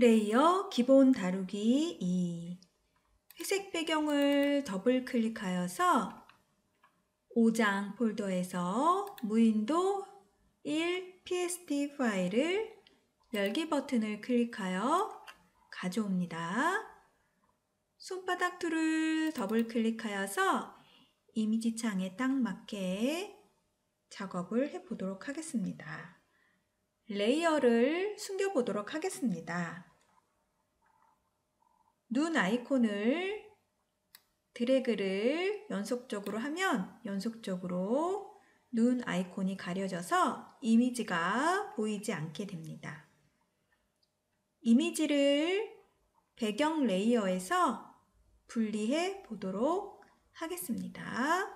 레이어 기본 다루기 2. 회색 배경을 더블 클릭하여서 5장 폴더에서 무인도 1 PSD 파일을 열기 버튼을 클릭하여 가져옵니다. 손바닥 툴을 더블 클릭하여서 이미지 창에 딱 맞게 작업을 해보도록 하겠습니다. 레이어를 숨겨보도록 하겠습니다. 눈 아이콘을 드래그를 연속적으로 하면 연속적으로 눈 아이콘이 가려져서 이미지가 보이지 않게 됩니다. 이미지를 배경 레이어에서 분리해 보도록 하겠습니다.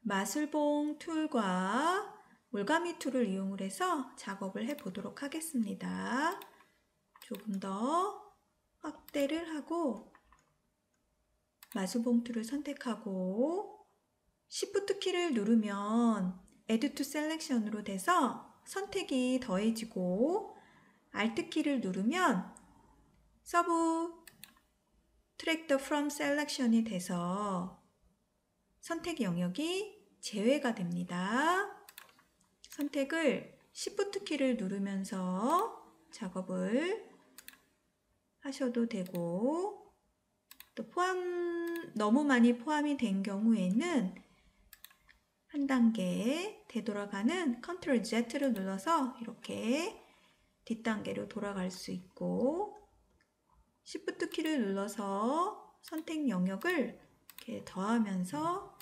마술봉 툴과 올가미 툴을 이용해서 작업을 해 보도록 하겠습니다. 조금 더 확대를 하고 마술봉 툴을 선택하고 Shift 키를 누르면 Add to Selection으로 돼서 선택이 더해지고 Alt 키를 누르면 Subtract from Selection이 돼서 선택 영역이 제외가 됩니다. 선택을 Shift 키를 누르면서 작업을 하셔도 되고, 또 너무 많이 포함이 된 경우에는 한 단계 되돌아가는 Ctrl Z를 눌러서 이렇게 뒷단계로 돌아갈 수 있고, Shift 키를 눌러서 선택 영역을 이렇게 더하면서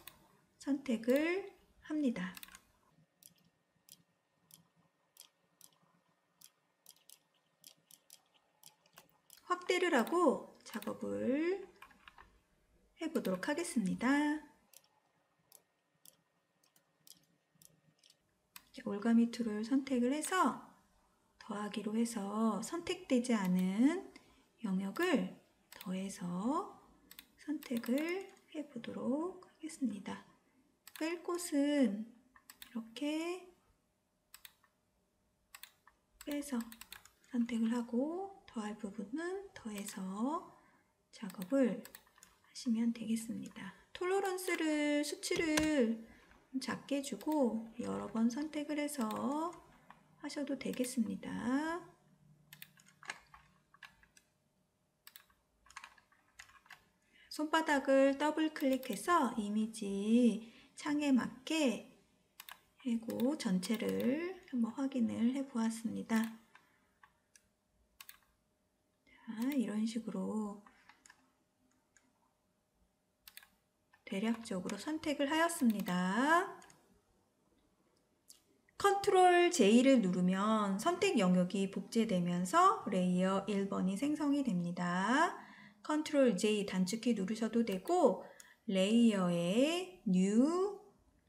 선택을 합니다. 확대를 하고 작업을 해보도록 하겠습니다. 올가미 툴을 선택을 해서 더하기로 해서 선택되지 않은 영역을 더해서 선택을 해보도록 하겠습니다. 뺄 곳은 이렇게 빼서 선택을 하고 더할 부분은 더해서 작업을 하시면 되겠습니다. 톨러런스를 수치를 작게 주고 여러 번 선택을 해서 하셔도 되겠습니다. 손바닥을 더블 클릭해서 이미지 창에 맞게 하고 전체를 한번 확인을 해 보았습니다. 자, 이런 식으로 대략적으로 선택을 하였습니다. Ctrl J를 누르면 선택 영역이 복제되면서 레이어 1번이 생성이 됩니다. Ctrl J 단축키 누르셔도 되고, 레이어에 New,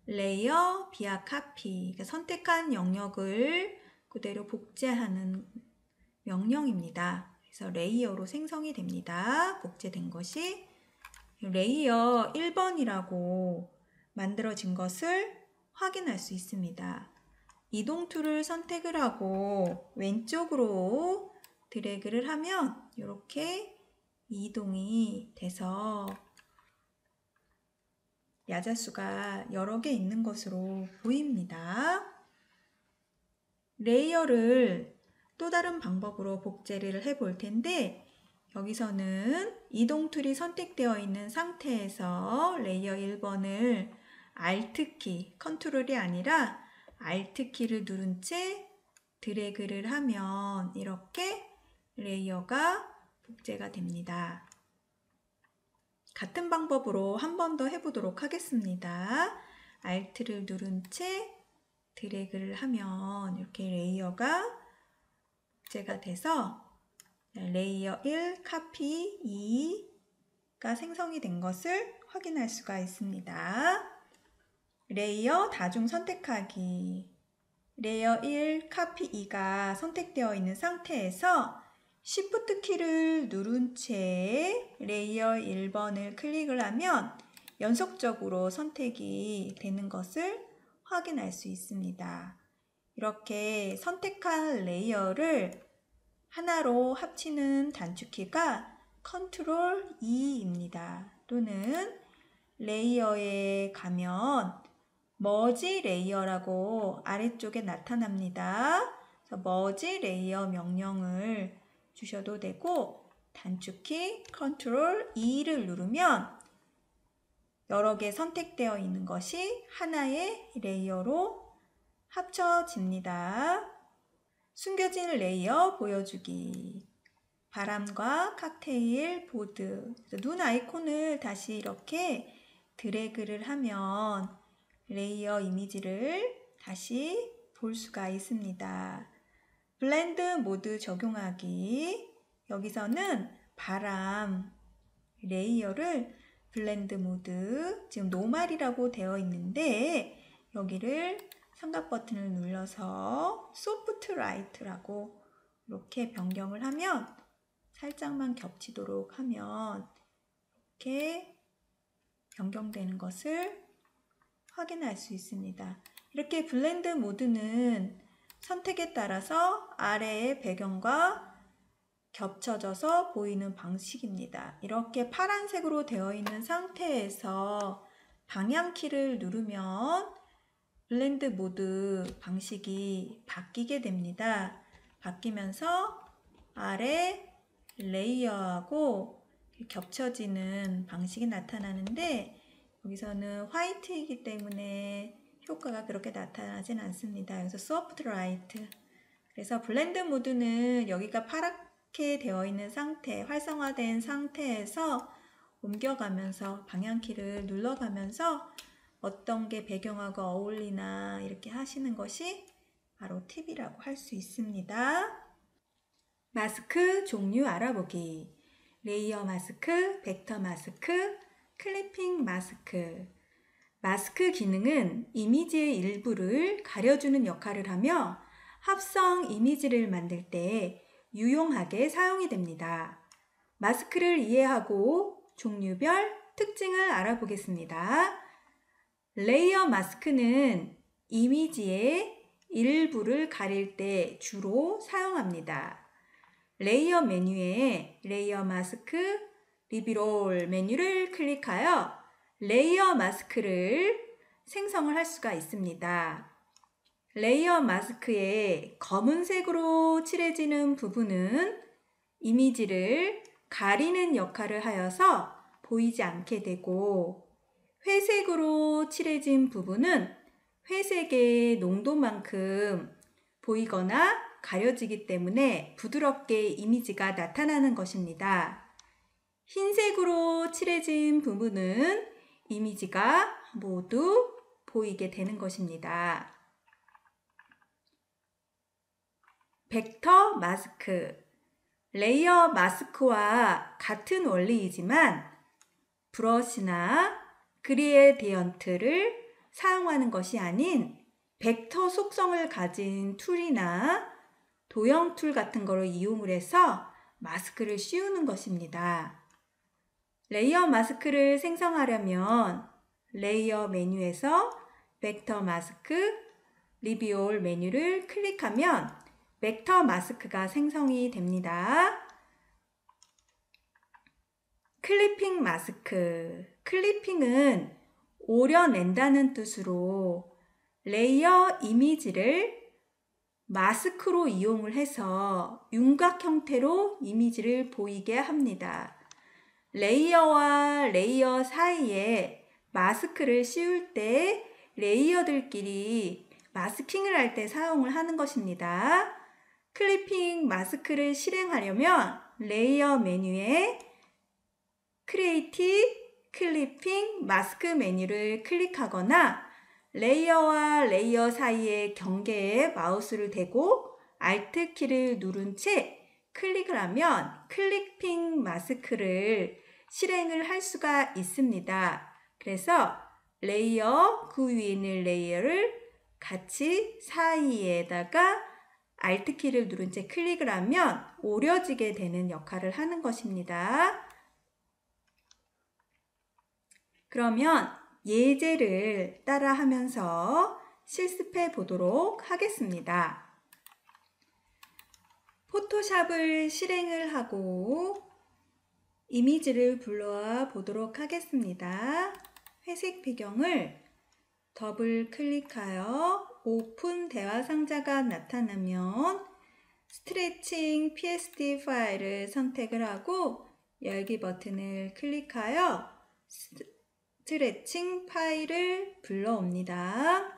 레이어, via copy, 그러니까 선택한 영역을 그대로 복제하는 명령입니다. 그래서 레이어로 생성이 됩니다. 복제된 것이 레이어 1번이라고 만들어진 것을 확인할 수 있습니다. 이동 툴을 선택을 하고 왼쪽으로 드래그를 하면 이렇게 이동이 돼서 야자수가 여러 개 있는 것으로 보입니다. 레이어를 또 다른 방법으로 복제를 해 볼 텐데, 여기서는 이동 툴이 선택되어 있는 상태에서 레이어 1번을 Alt키, 컨트롤이 아니라 Alt키를 누른 채 드래그를 하면 이렇게 레이어가 복제가 됩니다. 같은 방법으로 한 번 더 해보도록 하겠습니다. Alt를 누른 채 드래그를 하면 이렇게 레이어가 복제가 돼서 레이어 1, 카피 2가 생성이 된 것을 확인할 수가 있습니다. 레이어 다중 선택하기. 레이어 1, 카피 2가 선택되어 있는 상태에서 Shift 키를 누른 채 레이어 1번을 클릭을 하면 연속적으로 선택이 되는 것을 확인할 수 있습니다. 이렇게 선택한 레이어를 하나로 합치는 단축키가 컨트롤 E입니다. 또는 레이어에 가면 머지 레이어라고 아래쪽에 나타납니다. 그래서 머지 레이어 명령을 주셔도 되고 단축키 컨트롤 E를 누르면 여러 개 선택되어 있는 것이 하나의 레이어로 합쳐집니다. 숨겨진 레이어 보여주기. 바람과 칵테일 보드. 눈 아이콘을 다시 이렇게 드래그를 하면 레이어 이미지를 다시 볼 수가 있습니다. 블렌드 모드 적용하기. 여기서는 바람 레이어를 블렌드 모드, 지금 노멀이라고 되어 있는데 여기를 삼각 버튼을 눌러서 소프트 라이트라고 이렇게 변경을 하면 살짝만 겹치도록 하면 이렇게 변경되는 것을 확인할 수 있습니다. 이렇게 블렌드 모드는 선택에 따라서 아래의 배경과 겹쳐져서 보이는 방식입니다. 이렇게 파란색으로 되어 있는 상태에서 방향키를 누르면 블렌드 모드 방식이 바뀌게 됩니다. 바뀌면서 아래 레이어하고 겹쳐지는 방식이 나타나는데 여기서는 화이트이기 때문에 효과가 그렇게 나타나진 않습니다. 여기서 소프트 라이트. 그래서 블렌드 모드는 여기가 파랗게 되어 있는 상태, 활성화된 상태에서 옮겨가면서 방향키를 눌러가면서 어떤 게 배경하고 어울리나 이렇게 하시는 것이 바로 팁이라고 할 수 있습니다. 마스크 종류 알아보기. 레이어 마스크, 벡터 마스크, 클리핑 마스크. 마스크 기능은 이미지의 일부를 가려주는 역할을 하며 합성 이미지를 만들 때 유용하게 사용이 됩니다. 마스크를 이해하고 종류별 특징을 알아보겠습니다. 레이어 마스크는 이미지의 일부를 가릴 때 주로 사용합니다. 레이어 메뉴에 레이어 마스크, 리비롤 메뉴를 클릭하여 레이어 마스크를 생성을 할 수가 있습니다. 레이어 마스크의 검은색으로 칠해지는 부분은 이미지를 가리는 역할을 하여서 보이지 않게 되고 회색으로 칠해진 부분은 회색의 농도만큼 보이거나 가려지기 때문에 부드럽게 이미지가 나타나는 것입니다. 흰색으로 칠해진 부분은 이미지가 모두 보이게 되는 것입니다. 벡터 마스크. 레이어 마스크와 같은 원리이지만 브러쉬나 그레디언트를 사용하는 것이 아닌 벡터 속성을 가진 툴이나 도형 툴 같은 거를 이용을 해서 마스크를 씌우는 것입니다. 레이어 마스크를 생성하려면 레이어 메뉴에서 벡터 마스크, 리비올 메뉴를 클릭하면 벡터 마스크가 생성이 됩니다. 클리핑 마스크. 클리핑은 오려낸다는 뜻으로 레이어 이미지를 마스크로 이용을 해서 윤곽 형태로 이미지를 보이게 합니다. 레이어와 레이어 사이에 마스크를 씌울 때 레이어들끼리 마스킹을 할 때 사용을 하는 것입니다. 클리핑 마스크를 실행하려면 레이어 메뉴에 크리에이트 클리핑 마스크 메뉴를 클릭하거나 레이어와 레이어 사이의 경계에 마우스를 대고 Alt 키를 누른 채 클릭을 하면 클리핑 마스크를 실행을 할 수가 있습니다. 그래서 레이어, 그 위에 있는 레이어를 같이 사이에다가 Alt 키를 누른 채 클릭을 하면 오려지게 되는 역할을 하는 것입니다. 그러면 예제를 따라하면서 실습해 보도록 하겠습니다. 포토샵을 실행을 하고 이미지를 불러와 보도록 하겠습니다. 회색 배경을 더블 클릭하여 오픈 대화 상자가 나타나면 스트레칭 PSD 파일을 선택을 하고 열기 버튼을 클릭하여 스트레칭 파일을 불러옵니다.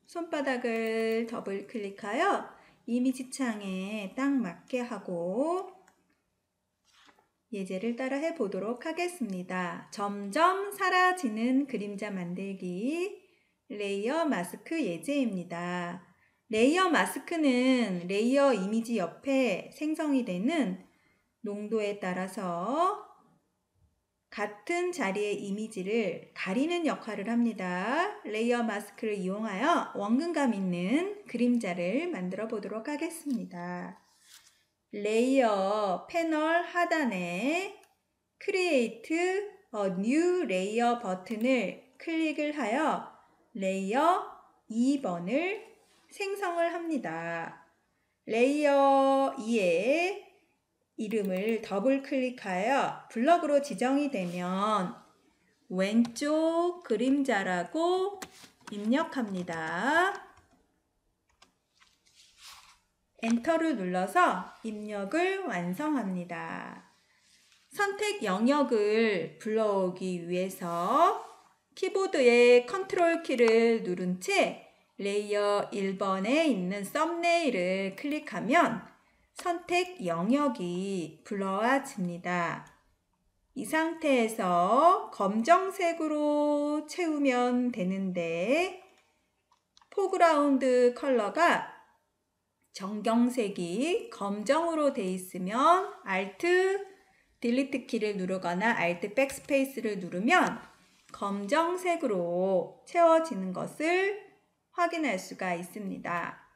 손바닥을 더블 클릭하여 이미지 창에 딱 맞게 하고 예제를 따라 해보도록 하겠습니다. 점점 사라지는 그림자 만들기 레이어 마스크 예제입니다. 레이어 마스크는 레이어 이미지 옆에 생성이 되는 농도에 따라서 같은 자리의 이미지를 가리는 역할을 합니다. 레이어 마스크를 이용하여 원근감 있는 그림자를 만들어 보도록 하겠습니다. 레이어 패널 하단에 Create a New Layer 버튼을 클릭을 하여 레이어 2번을 생성을 합니다. 레이어 2의 이름을 더블 클릭하여 블럭으로 지정이 되면 왼쪽 그림자라고 입력합니다. 엔터를 눌러서 입력을 완성합니다. 선택 영역을 불러오기 위해서 키보드의 컨트롤 키를 누른 채 레이어 1번에 있는 썸네일을 클릭하면 선택 영역이 불러와집니다. 이 상태에서 검정색으로 채우면 되는데 포그라운드 컬러가 정경색이 검정으로 되어 있으면 Alt 딜리트 키를 누르거나 Alt 백스페이스를 누르면 검정색으로 채워지는 것을 확인할 수가 있습니다.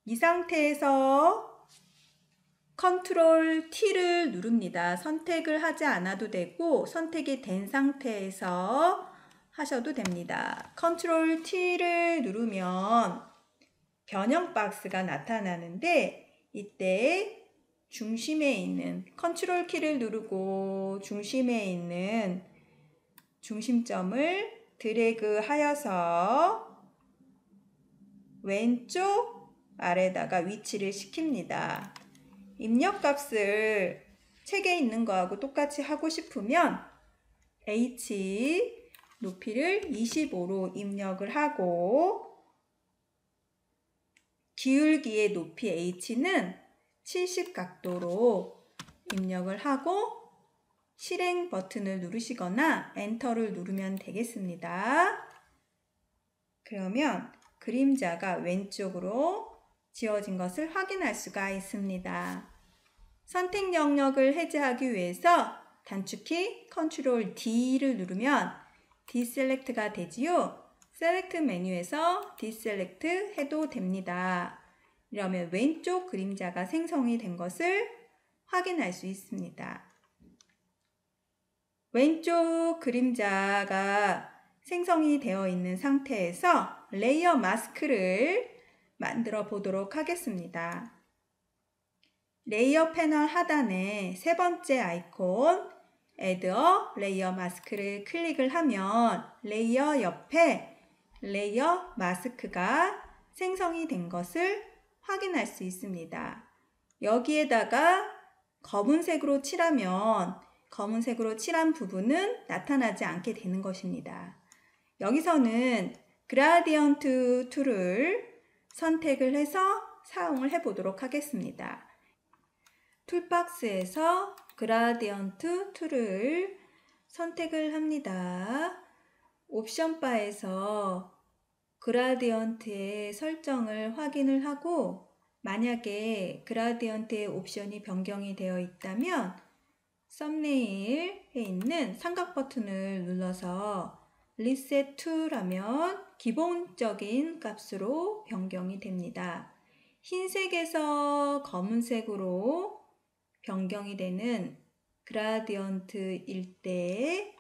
이 상태에서 컨트롤 T를 누릅니다. 선택을 하지 않아도 되고 선택이 된 상태에서 하셔도 됩니다. 컨트롤 T를 누르면 변형 박스가 나타나는데 이때 중심에 있는 컨트롤 키를 누르고 중심에 있는 중심점을 드래그 하여서 왼쪽 아래다가 위치를 시킵니다. 입력 값을 책에 있는 거하고 똑같이 하고 싶으면 H 높이를 25로 입력을 하고 기울기의 높이 H는 70 각도로 입력을 하고 실행 버튼을 누르시거나 엔터를 누르면 되겠습니다. 그러면 그림자가 왼쪽으로 지워진 것을 확인할 수가 있습니다. 선택 영역을 해제하기 위해서 단축키 컨트롤 D를 누르면 디셀렉트가 되지요. 셀렉트 메뉴에서 디셀렉트 해도 됩니다. 이러면 왼쪽 그림자가 생성이 된 것을 확인할 수 있습니다. 왼쪽 그림자가 생성이 되어 있는 상태에서 레이어 마스크를 만들어 보도록 하겠습니다. 레이어 패널 하단에 세 번째 아이콘 Add a Layer 마스크를 클릭을 하면 레이어 옆에 레이어 마스크가 생성이 된 것을 확인할 수 있습니다. 여기에다가 검은색으로 칠하면 검은색으로 칠한 부분은 나타나지 않게 되는 것입니다. 여기서는 그라디언트 툴을 선택을 해서 사용을 해 보도록 하겠습니다. 툴박스에서 그라디언트 툴을 선택을 합니다. 옵션 바에서 그라디언트의 설정을 확인을 하고 만약에 그라디언트의 옵션이 변경이 되어 있다면 썸네일에 있는 삼각 버튼을 눌러서 리셋 툴하면 기본적인 값으로 변경이 됩니다. 흰색에서 검은색으로 변경이 되는 그라디언트일 때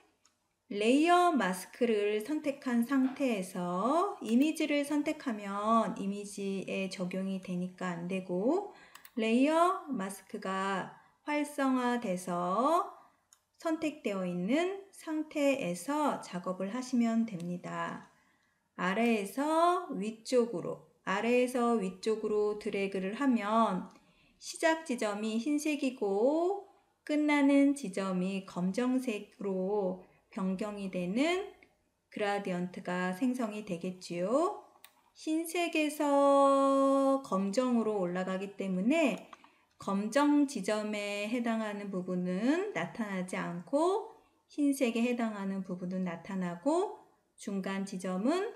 레이어 마스크를 선택한 상태에서 이미지를 선택하면 이미지에 적용이 되니까 안 되고, 레이어 마스크가 활성화돼서 선택되어 있는 상태에서 작업을 하시면 됩니다. 아래에서 위쪽으로 드래그를 하면 시작 지점이 흰색이고 끝나는 지점이 검정색으로 변경이 되는 그라디언트가 생성이 되겠지요. 흰색에서 검정으로 올라가기 때문에 검정 지점에 해당하는 부분은 나타나지 않고 흰색에 해당하는 부분은 나타나고 중간 지점은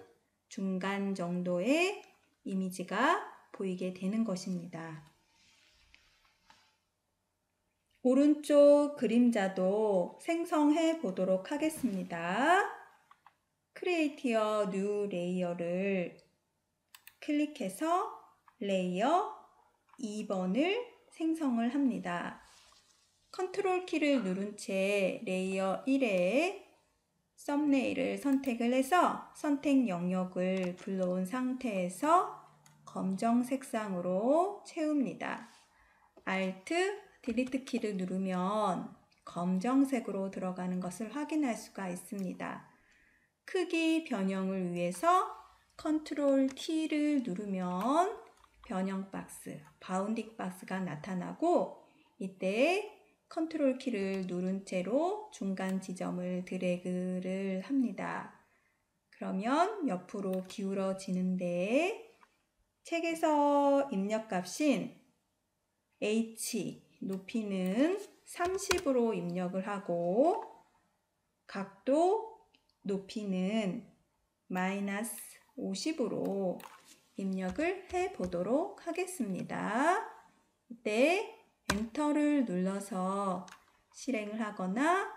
중간 정도의 이미지가 보이게 되는 것입니다. 오른쪽 그림자도 생성해 보도록 하겠습니다. Create a New Layer를 클릭해서 레이어 2번을 생성을 합니다. 컨트롤 키를 누른 채 레이어 1에 썸네일을 선택을 해서 선택 영역을 불러온 상태에서 검정 색상으로 채웁니다. Alt, Delete 키를 누르면 검정색으로 들어가는 것을 확인할 수가 있습니다. 크기 변형을 위해서 컨트롤 T를 누르면 변형 박스, 바운딩 박스가 나타나고 이때 컨트롤 키를 누른 채로 중간 지점을 드래그를 합니다. 그러면 옆으로 기울어지는데 책에서 입력값인 H 높이는 30으로 입력을 하고 각도 높이는 마이너스 50으로 입력을 해 보도록 하겠습니다. 이때 엔터를 눌러서 실행을 하거나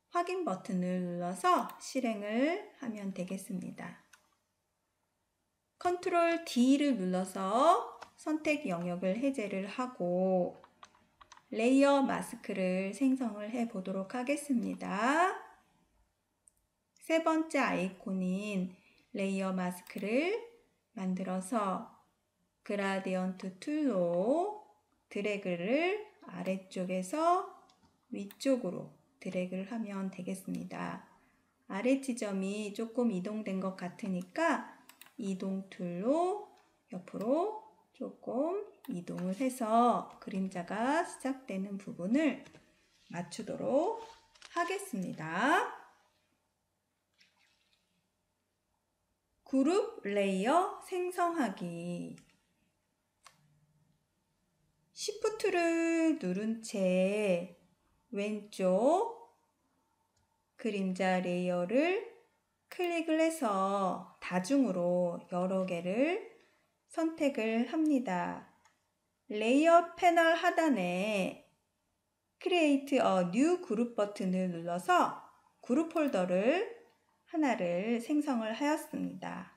확인 버튼을 눌러서 실행을 하면 되겠습니다. 컨트롤 D를 눌러서 선택 영역을 해제를 하고 레이어 마스크를 생성을 해 보도록 하겠습니다. 세 번째 아이콘인 레이어 마스크를 만들어서 그라디언트 툴로 드래그를 아래쪽에서 위쪽으로 드래그를 하면 되겠습니다. 아래 지점이 조금 이동된 것 같으니까 이동 툴로 옆으로 조금 이동을 해서 그림자가 시작되는 부분을 맞추도록 하겠습니다. 그룹 레이어 생성하기. Shift를 누른 채 왼쪽 그림자 레이어를 클릭을 해서 다중으로 여러 개를 선택을 합니다. 레이어 패널 하단에 Create a New Group 버튼을 눌러서 그룹 폴더를 하나를 생성을 하였습니다.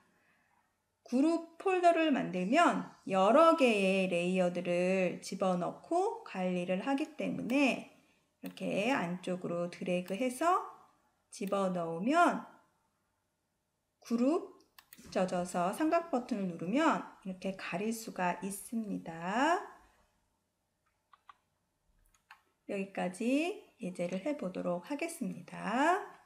그룹 폴더를 만들면 여러 개의 레이어들을 집어넣고 관리를 하기 때문에 이렇게 안쪽으로 드래그해서 집어넣으면 그룹 젖어서 삼각 버튼을 누르면 이렇게 가릴 수가 있습니다. 여기까지 예제를 해보도록 하겠습니다.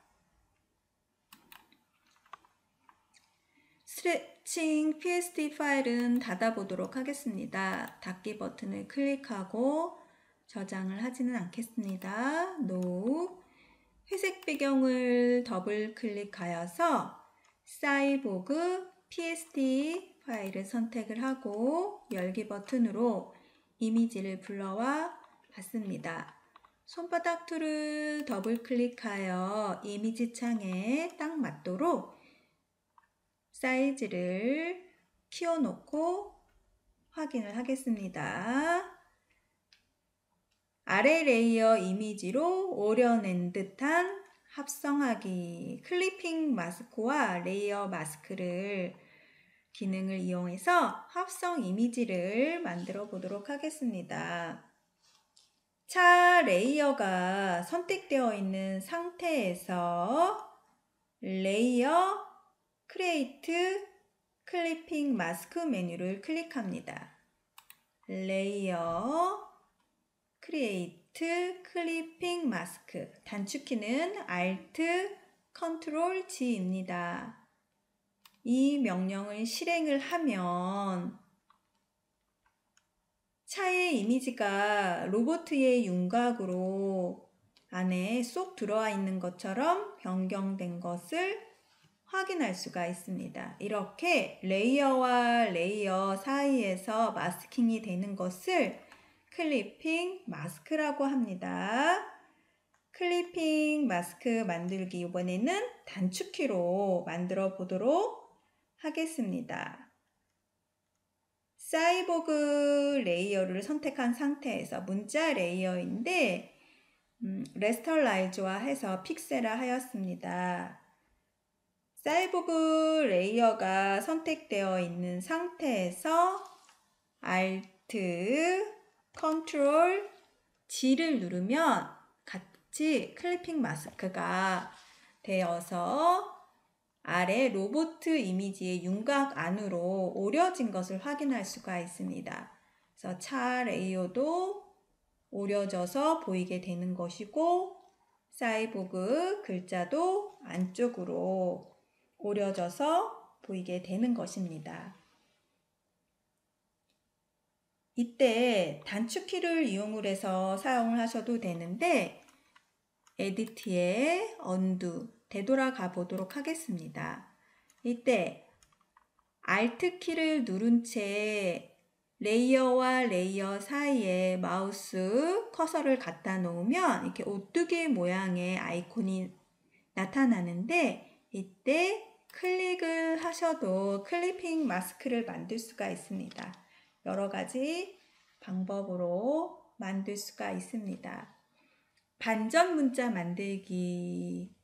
스트레칭 PSD 파일은 닫아보도록 하겠습니다. 닫기 버튼을 클릭하고 저장을 하지는 않겠습니다. No. 회색 배경을 더블 클릭하여서 사이보그 PSD 파일을 선택을 하고 열기 버튼으로 이미지를 불러와 봤습니다. 손바닥 툴을 더블 클릭하여 이미지 창에 딱 맞도록 사이즈를 키워놓고 확인을 하겠습니다. 아래 레이어 이미지로 오려낸 듯한 합성하기, 클리핑 마스크와 레이어 마스크를 기능을 이용해서 합성 이미지를 만들어 보도록 하겠습니다. 차 레이어가 선택되어 있는 상태에서 레이어 크리에이트 클리핑 마스크 메뉴를 클릭합니다. 레이어 크리에이트 클리핑 마스크 단축키는 Alt Ctrl G입니다. 이 명령을 실행을 하면 차의 이미지가 로봇의 윤곽으로 안에 쏙 들어와 있는 것처럼 변경된 것을 확인할 수가 있습니다. 이렇게 레이어와 레이어 사이에서 마스킹이 되는 것을 클리핑 마스크라고 합니다. 클리핑 마스크 만들기 이번에는 단축키로 만들어 보도록 하겠습니다. 사이보그 레이어를 선택한 상태에서 문자 레이어인데 레스터라이즈와 해서 픽셀화 하였습니다. 사이보그 레이어가 선택되어 있는 상태에서 Alt, Ctrl, G를 누르면 같이 클리핑 마스크가 되어서 아래 로봇 이미지의 윤곽 안으로 오려진 것을 확인할 수가 있습니다. 그래서 차 레이어도 오려져서 보이게 되는 것이고 사이보그 글자도 안쪽으로 오려져서 보이게 되는 것입니다. 이때 단축키를 이용을 해서 사용을 하셔도 되는데 에디트에 언두 되돌아가 보도록 하겠습니다. 이때 Alt 키를 누른 채 레이어와 레이어 사이에 마우스 커서를 갖다 놓으면 이렇게 오뚜기 모양의 아이콘이 나타나는데 이때 클릭을 하셔도 클리핑 마스크를 만들 수가 있습니다. 여러 가지 방법으로 만들 수가 있습니다. 반전 문자 만들기.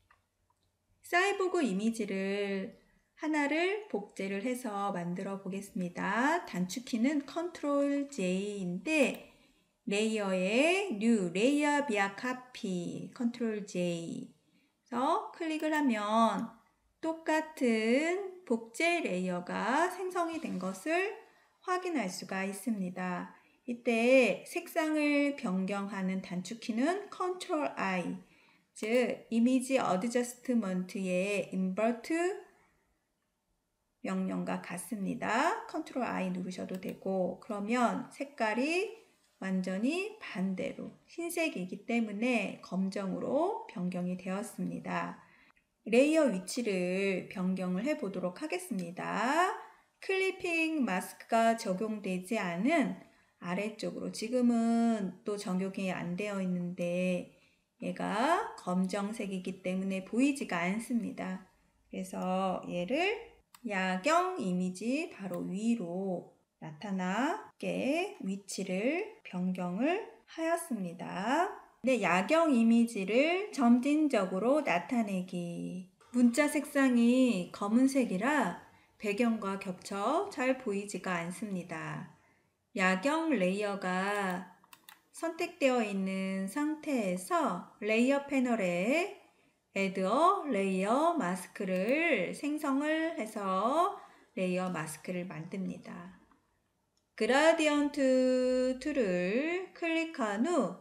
사이보그 이미지를 하나를 복제를 해서 만들어 보겠습니다. 단축키는 Ctrl J인데 레이어에 New 레이어 via Copy Ctrl J 그래서 클릭을 하면 똑같은 복제 레이어가 생성이 된 것을 확인할 수가 있습니다. 이때 색상을 변경하는 단축키는 Ctrl I 즉 이미지 어드저스트먼트의 인버트 명령과 같습니다. Ctrl I 누르셔도 되고 그러면 색깔이 완전히 반대로 흰색이기 때문에 검정으로 변경이 되었습니다. 레이어 위치를 변경을 해 보도록 하겠습니다. 클리핑 마스크가 적용되지 않은 아래쪽으로 지금은 또 적용이 안 되어 있는데 얘가 검정색이기 때문에 보이지가 않습니다. 그래서 얘를 야경 이미지 바로 위로 나타나게 위치를 변경을 하였습니다. 네, 야경 이미지를 점진적으로 나타내기. 문자 색상이 검은색이라 배경과 겹쳐 잘 보이지가 않습니다. 야경 레이어가 선택되어 있는 상태에서 레이어 패널에 Add a 레이어 마스크를 생성을 해서 레이어 마스크를 만듭니다. 그라디언트 툴을 클릭한 후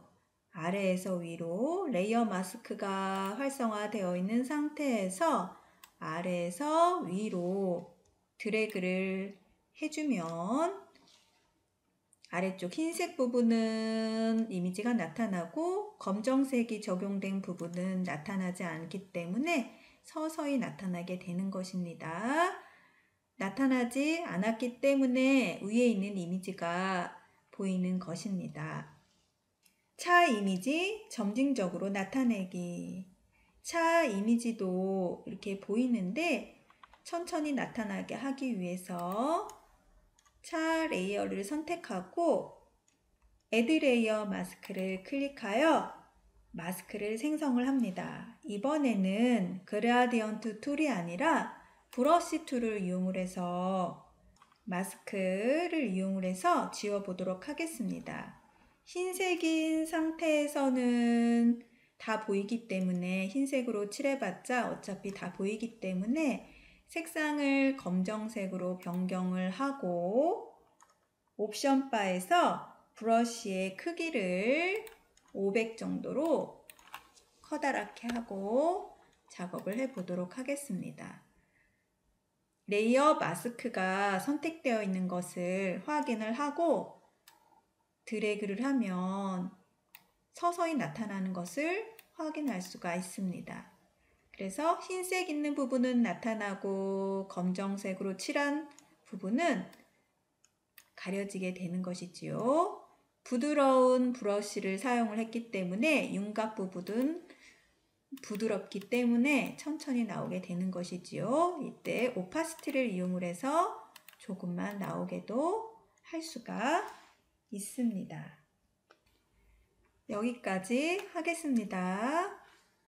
아래에서 위로 레이어 마스크가 활성화되어 있는 상태에서 아래에서 위로 드래그를 해주면 아래쪽 흰색 부분은 이미지가 나타나고 검정색이 적용된 부분은 나타나지 않기 때문에 서서히 나타나게 되는 것입니다. 나타나지 않았기 때문에 위에 있는 이미지가 보이는 것입니다. 차 이미지 점진적으로 나타내기. 차 이미지도 이렇게 보이는데 천천히 나타나게 하기 위해서 차 레이어를 선택하고 Add 레이어 마스크를 클릭하여 마스크를 생성을 합니다. 이번에는 그라디언트 툴이 아니라 브러쉬 툴을 이용을 해서 마스크를 이용을 해서 지워 보도록 하겠습니다. 흰색인 상태에서는 다 보이기 때문에 흰색으로 칠해봤자 어차피 다 보이기 때문에 색상을 검정색으로 변경을 하고 옵션 바에서 브러쉬의 크기를 500 정도로 커다랗게 하고 작업을 해보도록 하겠습니다. 레이어 마스크가 선택되어 있는 것을 확인을 하고 드래그를 하면 서서히 나타나는 것을 확인할 수가 있습니다. 그래서 흰색 있는 부분은 나타나고 검정색으로 칠한 부분은 가려지게 되는 것이지요. 부드러운 브러쉬를 사용을 했기 때문에 윤곽 부분은 부드럽기 때문에 천천히 나오게 되는 것이지요. 이때 오파시티를 이용을 해서 조금만 나오게도 할 수가 있습니다. 여기까지 하겠습니다.